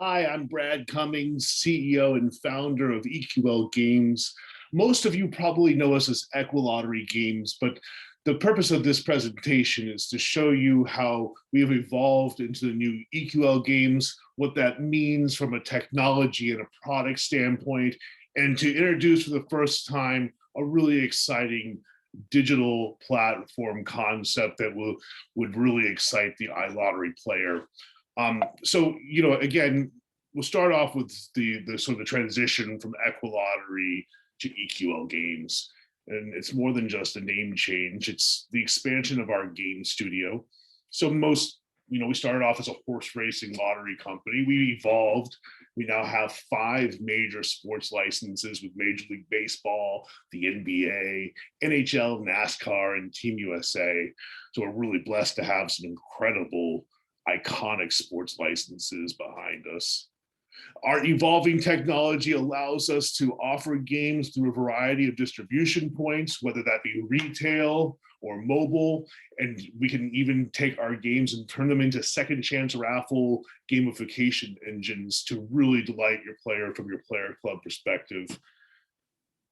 Hi, I'm Brad Cummings, CEO and founder of EQL Games. Most of you probably know us as Equilottery Games, but the purpose of this presentation is to show you how we have evolved into the new EQL Games, what that means from a technology and a product standpoint, and to introduce for the first time a really exciting digital platform concept that would really excite the iLottery player. Again, we'll start off with the sort of the transition from Equilottery to EQL Games. And it's more than just a name change. It's the expansion of our game studio. So we started off as a horse racing lottery company. We evolved. We now have 5 major sports licenses with Major League Baseball, the NBA, NHL, NASCAR, and Team USA. So we're really blessed to have some incredible iconic sports licenses behind us. Our evolving technology allows us to offer games through a variety of distribution points, whether that be retail or mobile, and we can even take our games and turn them into second chance raffle gamification engines to really delight your player from your player club perspective.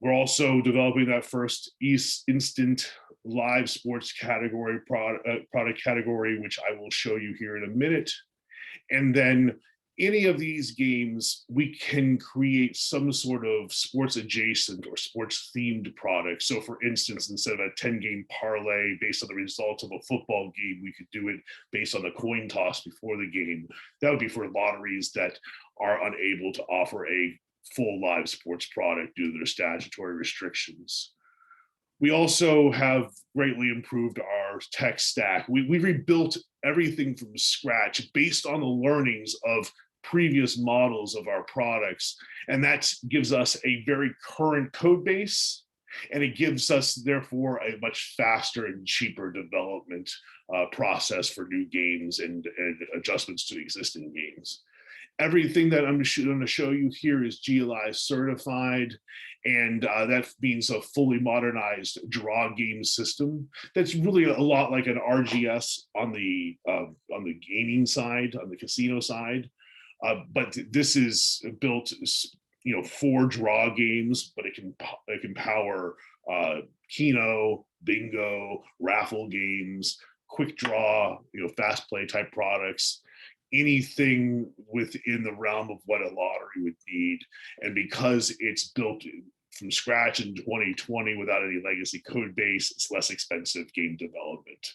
We're also developing that first instant live sports category product category, which I will show you here in a minute. And then any of these games, we can create some sort of sports adjacent or sports themed product. So for instance, instead of a 10-game parlay based on the results of a football game, we could do it based on the coin toss before the game. That would be for lotteries that are unable to offer a full live sports product due to their statutory restrictions. We also have greatly improved our tech stack. We rebuilt everything from scratch based on the learnings of previous models of our products. And that gives us a very current code base, and it gives us, therefore, a much faster and cheaper development process for new games and adjustments to existing games. Everything that I'm going to show you here is GLI certified, and that means a fully modernized draw game system. That's really a lot like an RGS on the gaming side, on the casino side, but this is built, for draw games, but it can power Keynote, bingo, raffle games, quick draw, fast play type products. Anything within the realm of what a lottery would need. And because it's built from scratch in 2020 without any legacy code base, it's less expensive game development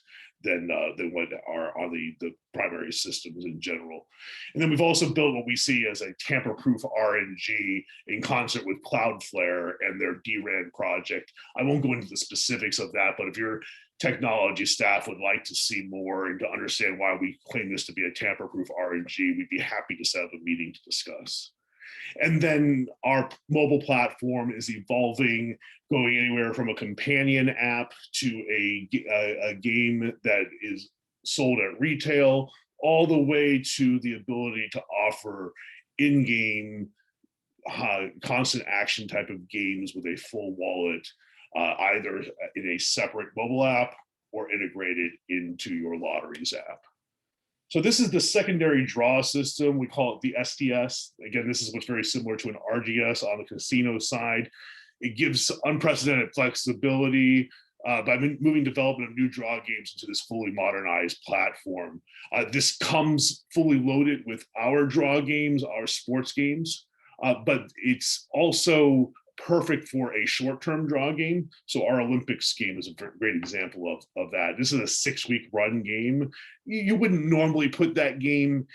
than what are on the primary systems in general. And then we've also built what we see as a tamper-proof RNG in concert with Cloudflare and their DRAN project. I won't go into the specifics of that, but if you're technology staff would like to see more and to understand why we claim this to be a tamper-proof RNG, we'd be happy to set up a meeting to discuss. And then our mobile platform is evolving, going anywhere from a companion app to a game that is sold at retail, all the way to the ability to offer in-game constant action type of games with a full wallet, either in a separate mobile app or integrated into your lotteries app. So this is the secondary draw system. We call it the SDS. Again, this is what's very similar to an RGS on the casino side. It gives unprecedented flexibility by moving development of new draw games into this fully modernized platform. This comes fully loaded with our draw games, our sports games, but it's also perfect for a short-term draw game. So our Olympics game is a great example of that. This is a 6-week run game. You wouldn't normally put that game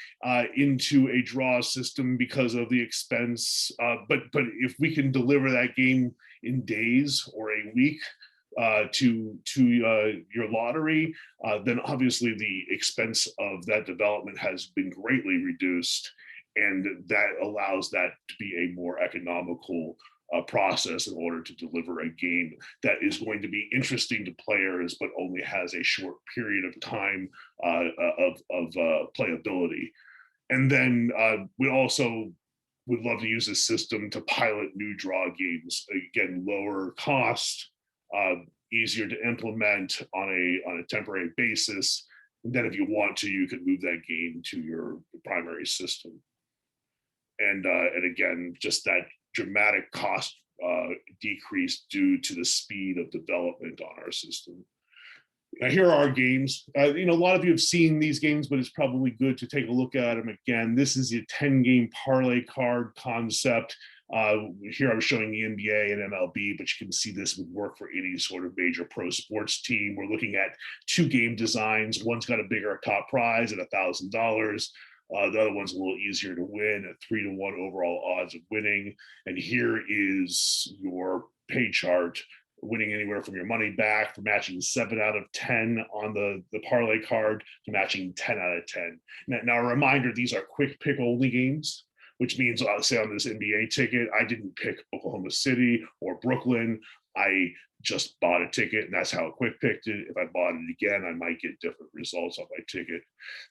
into a draw system because of the expense, but if we can deliver that game in days or a week to your lottery, then obviously the expense of that development has been greatly reduced, and that allows that to be a more economical process in order to deliver a game that is going to be interesting to players, but only has a short period of time of playability. And then we also would love to use this system to pilot new draw games. Again, lower cost, easier to implement on a temporary basis. And then if you want to, you can move that game to your primary system. And again, just that dramatic cost decrease due to the speed of development on our system. Now, here are our games. A lot of you have seen these games, but it's probably good to take a look at them again. This is a 10-game parlay card concept. Here I'm showing the NBA and MLB, but you can see this would work for any sort of major pro sports team. We're looking at 2 game designs. One's got a bigger top prize at $1,000. The other one's a little easier to win at 3-to-1 overall odds of winning. And here is your pay chart, winning anywhere from your money back for matching 7 out of 10 on the parlay card to matching 10 out of 10. Now, a reminder, these are quick pick only games, which means, say on this NBA ticket, I didn't pick Oklahoma City or Brooklyn. I just bought a ticket, and that's how I quick picked it. If I bought it again, I might get different results on my ticket.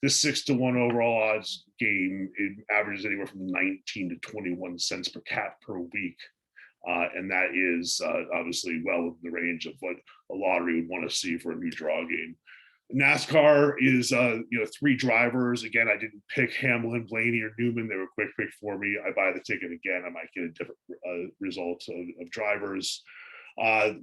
This 6-to-1 overall odds game, it averages anywhere from 19 to 21 cents per cap per week. And that is obviously well within the range of what a lottery would want to see for a new draw game. NASCAR is 3 drivers. Again, I didn't pick Hamlin, Blaney, or Newman. They were quick pick for me. I buy the ticket again, I might get a different result of drivers.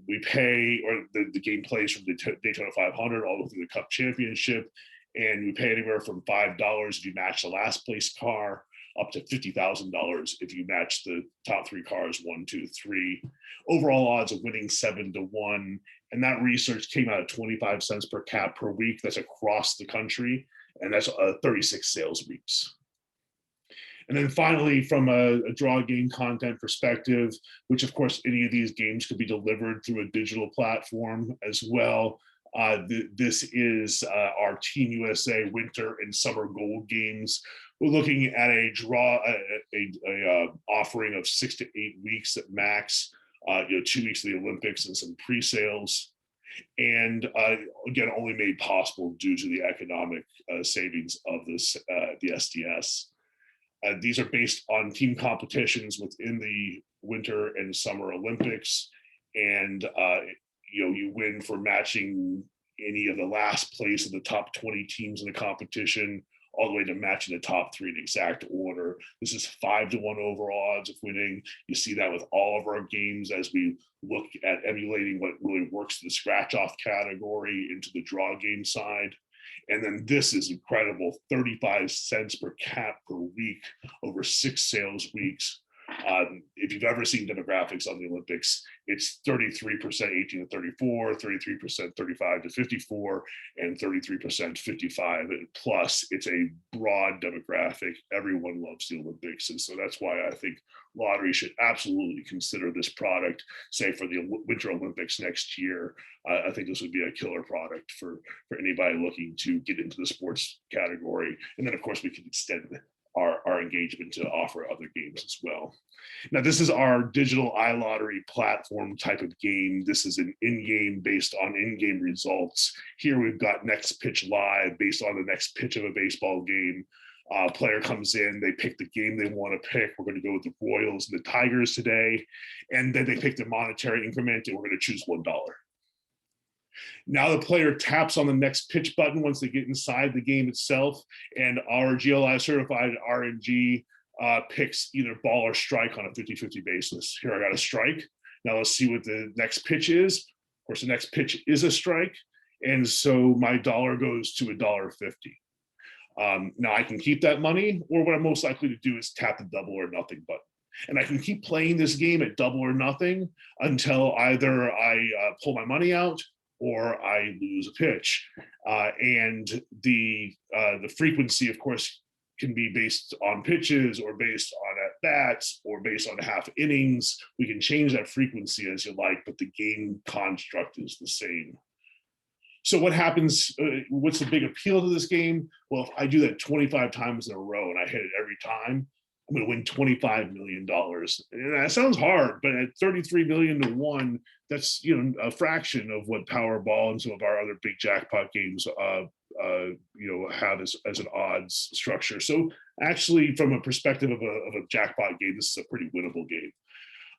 We pay, or the game plays from the Daytona 500 all the way through the Cup Championship, and we pay anywhere from $5 if you match the last place car, up to $50,000 if you match the top 3 cars, 1, 2, 3. Overall odds of winning 7-to-1. And that research came out at 25 cents per cap per week. That's across the country. And that's 36 sales weeks. And then finally, from a draw game content perspective, which of course, any of these games could be delivered through a digital platform as well. This is our Team USA Winter and Summer Gold games. We're looking at a draw, offering of 6 to 8 weeks at max, 2 weeks of the Olympics and some pre-sales. And again, only made possible due to the economic savings of this, the SDS. These are based on team competitions within the Winter and Summer Olympics. And you win for matching any of the last place of the top 20 teams in the competition, all the way to matching the top 3 in exact order. This is 5-to-1 overall odds of winning. You see that with all of our games as we look at emulating what really works in the scratch-off category into the draw game side. And then this is incredible, 35 cents per cap per week over 6 sales weeks. If you've ever seen demographics on the Olympics, it's 33% 18 to 34, 33% 35 to 54, and 33% 55. And plus, it's a broad demographic. Everyone loves the Olympics. And so that's why I think lottery should absolutely consider this product, say for the Winter Olympics next year. I think this would be a killer product for anybody looking to get into the sports category. And then of course we can extend our engagement to offer other games as well. Now, this is our digital iLottery platform type of game. This is an in-game based on in-game results. Here we've got Next Pitch Live based on the next pitch of a baseball game. Player comes in, they pick the game they want to pick. We're going to go with the Royals and the Tigers today. And then they pick the monetary increment, and we're going to choose $1. Now the player taps on the next pitch button once they get inside the game itself, and our GLI certified RNG picks either ball or strike on a 50-50 basis. Here I got a strike. Now let's see what the next pitch is. Of course, the next pitch is a strike, and so my dollar goes to $1.50. Now I can keep that money, or what I'm most likely to do is tap the double or nothing button. And I can keep playing this game at double or nothing until either I pull my money out or I lose a pitch. And the frequency, of course, can be based on pitches or based on at-bats or based on half innings. We can change that frequency as you like, but the game construct is the same. So what happens, what's the big appeal to this game? Well, if I do that 25 times in a row and I hit it every time, I'm going to win $25 million. And that sounds hard, but at 33 million to 1, that's a fraction of what Powerball and some of our other big jackpot games have as an odds structure. So actually, from a perspective of a jackpot game, this is a pretty winnable game.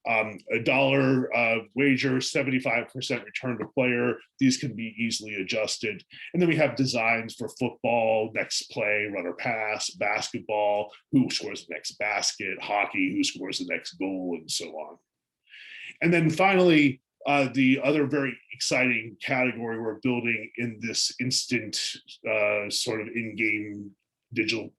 A dollar wager, 75% return to player. These can be easily adjusted. And then we have designs for football, next play, run or pass, basketball, who scores the next basket, hockey, who scores the next goal, and so on. And then finally, the other very exciting category we're building in this instant sort of in-game digital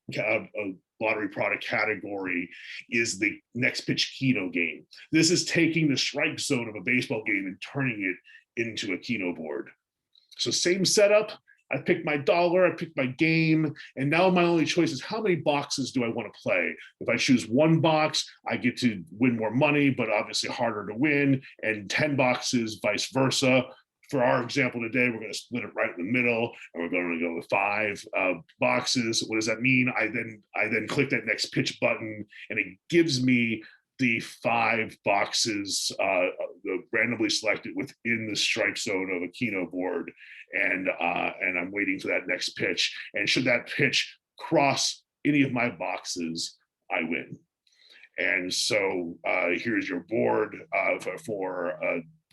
lottery product category is the next pitch Keynote game. This is taking the strike zone of a baseball game and turning it into a Keynote board. So same setup. I picked my dollar, I picked my game, and now my only choice is how many boxes do I want to play? If I choose one box, I get to win more money, but obviously harder to win, and 10 boxes, vice versa. For our example today, we're going to split it right in the middle, and we're going to go with 5 boxes. What does that mean? I then click that next pitch button, and it gives me the 5 boxes randomly selected within the strike zone of a Keynote board, and I'm waiting for that next pitch. And should that pitch cross any of my boxes, I win. And so here's your board for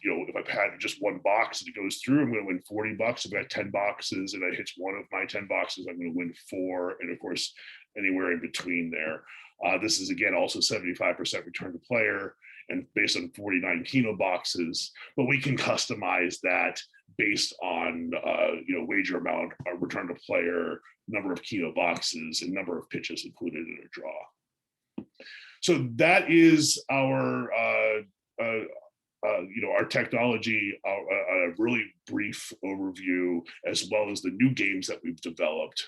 if I've had just one box and it goes through, I'm going to win $40. If I got 10 boxes and I hit one of my 10 boxes, I'm going to win 4. And of course, anywhere in between there. This is again also 75% return to player and based on 49 Keynote boxes, but we can customize that based on wager amount, return to player, number of Keynote boxes, and number of pitches included in a draw. So that is our our technology, a really brief overview, as well as the new games that we've developed.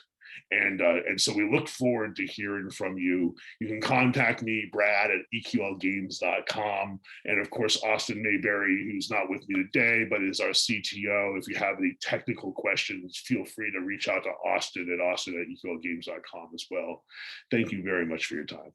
And so we look forward to hearing from you. You can contact me, Brad, at EQLGames.com. And of course, Austin Mayberry, who's not with me today, but is our CTO. If you have any technical questions, feel free to reach out to Austin at EQLGames.com as well. Thank you very much for your time.